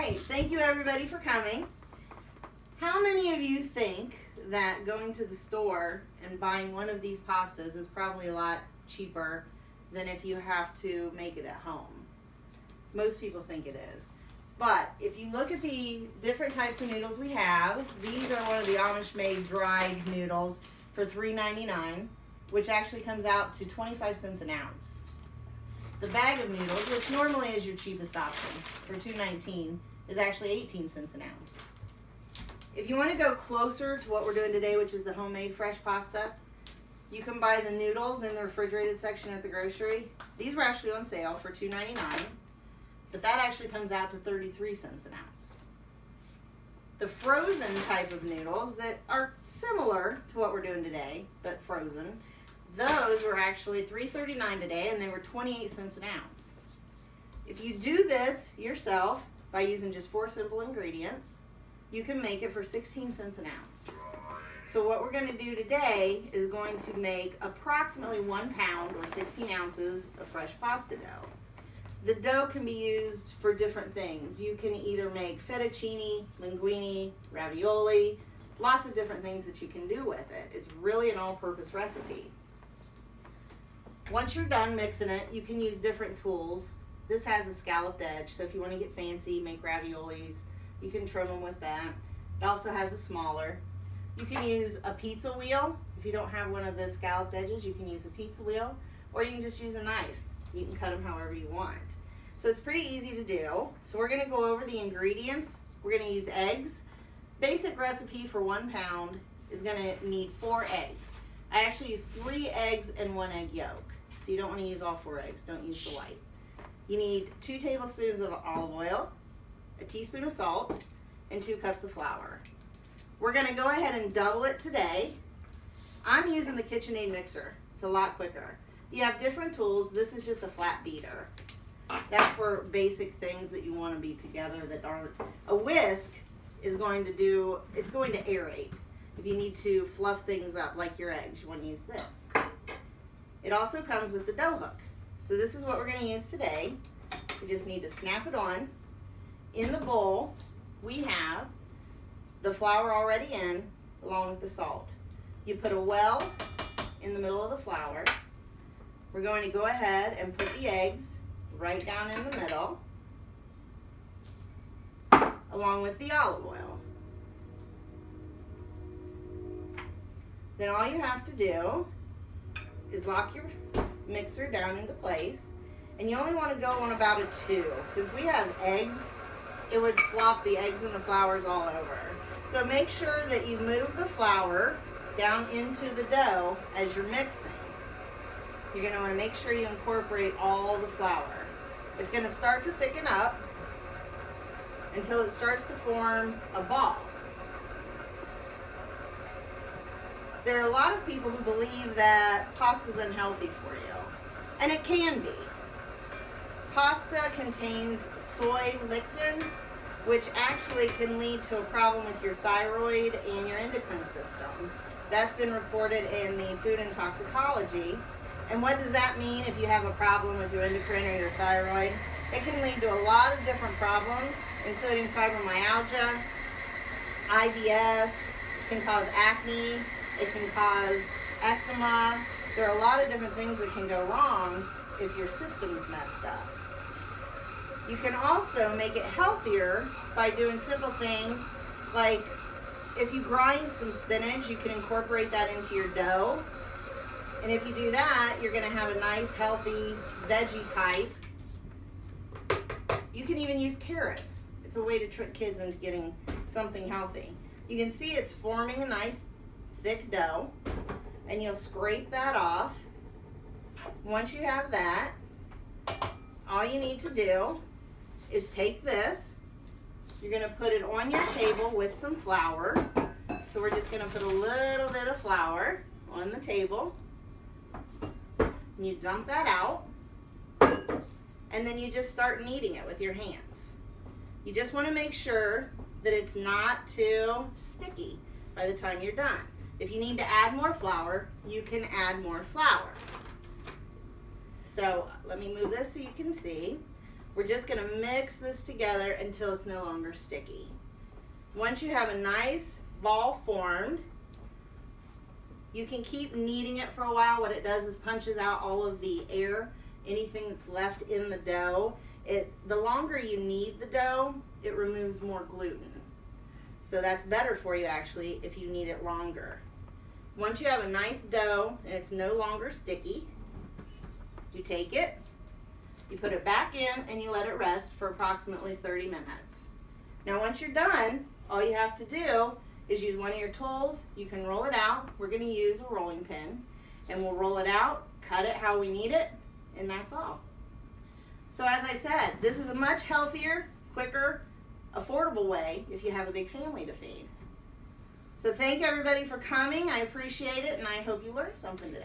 right, thank you everybody for coming. How many of you think that going to the store and buying one of these pastas is probably a lot cheaper than if you have to make it at home? Most people think it is. But if you look at the different types of noodles we have, these are one of the Amish made dried noodles for $3.99, which actually comes out to 25 cents an ounce. The bag of noodles, which normally is your cheapest option for $2.19, is actually 18 cents an ounce. If you want to go closer to what we're doing today, which is the homemade fresh pasta, you can buy the noodles in the refrigerated section at the grocery. These were actually on sale for $2.99, but that actually comes out to 33 cents an ounce. The frozen type of noodles that are similar to what we're doing today, but frozen, those were actually $3.39 today, and they were 28 cents an ounce. If you do this yourself by using just 4 simple ingredients, you can make it for 16 cents an ounce. So what we're going to do today is going to make approximately 1 pound or 16 ounces of fresh pasta dough. The dough can be used for different things. You can either make fettuccine, linguine, ravioli, lots of different things that you can do with it. It's really an all-purpose recipe. Once you're done mixing it, you can use different tools. This has a scalloped edge, so if you want to get fancy, make raviolis, you can trim them with that. It also has a smaller. You can use a pizza wheel. If you don't have one of the scalloped edges, you can use a pizza wheel, or you can just use a knife. You can cut them however you want. So it's pretty easy to do. So we're going to go over the ingredients. We're going to use eggs. Basic recipe for 1 pound is going to need 4 eggs. I actually use 3 eggs and 1 egg yolk. So you don't want to use all 4 eggs. Don't use the white. You need 2 tablespoons of olive oil, a teaspoon of salt, and 2 cups of flour. We're going to go ahead and double it today. I'm using the KitchenAid mixer. It's a lot quicker. You have different tools. This is just a flat beater. That's for basic things that you want to be together that aren't. A whisk is going to do, it's going to aerate. If you need to fluff things up like your eggs, you want to use this. It also comes with the dough hook. So this is what we're going to use today. We just need to snap it on. In the bowl, we have the flour already in, along with the salt. You put a well in the middle of the flour. We're going to go ahead and put the eggs right down in the middle, along with the olive oil. Then all you have to do is lock your mixer down into place, and you only want to go on about a 2. Since we have eggs, it would flop the eggs and the flours all over. So make sure that you move the flour down into the dough as you're mixing. You're going to want to make sure you incorporate all the flour. It's going to start to thicken up until it starts to form a ball. There are a lot of people who believe that pasta is unhealthy for you, and it can be. Pasta contains soy lecithin, which actually can lead to a problem with your thyroid and your endocrine system. That's been reported in the food and toxicology. And what does that mean if you have a problem with your endocrine or your thyroid? It can lead to a lot of different problems, including fibromyalgia, IBS, it can cause acne, it can cause eczema. There are a lot of different things that can go wrong if your system's messed up. You can also make it healthier by doing simple things like if you grind some spinach, you can incorporate that into your dough. And if you do that, you're going to have a nice, healthy veggie type. You can even use carrots. It's a way to trick kids into getting something healthy. You can see it's forming a nice, thick dough. And you'll scrape that off. Once you have that, all you need to do is take this. You're going to put it on your table with some flour. So we're just going to put a little bit of flour on the table. You dump that out, and then you just start kneading it with your hands. You just want to make sure that it's not too sticky by the time you're done. If you need to add more flour, you can add more flour. So let me move this so you can see. We're just going to mix this together until it's no longer sticky. Once you have a nice ball formed, you can keep kneading it for a while. What it does is punches out all of the air, anything that's left in the dough. The longer you knead the dough, it removes more gluten. So that's better for you actually if you knead it longer. Once you have a nice dough and it's no longer sticky, you take it, you put it back in, and you let it rest for approximately 30 minutes. Now once you're done, all you have to do is use one of your tools. You can roll it out. We're going to use a rolling pin, and we'll roll it out, cut it how we need it, and that's all. So as I said, this is a much healthier, quicker, affordable way if you have a big family to feed. So thank everybody for coming. I appreciate it, and I hope you learned something today.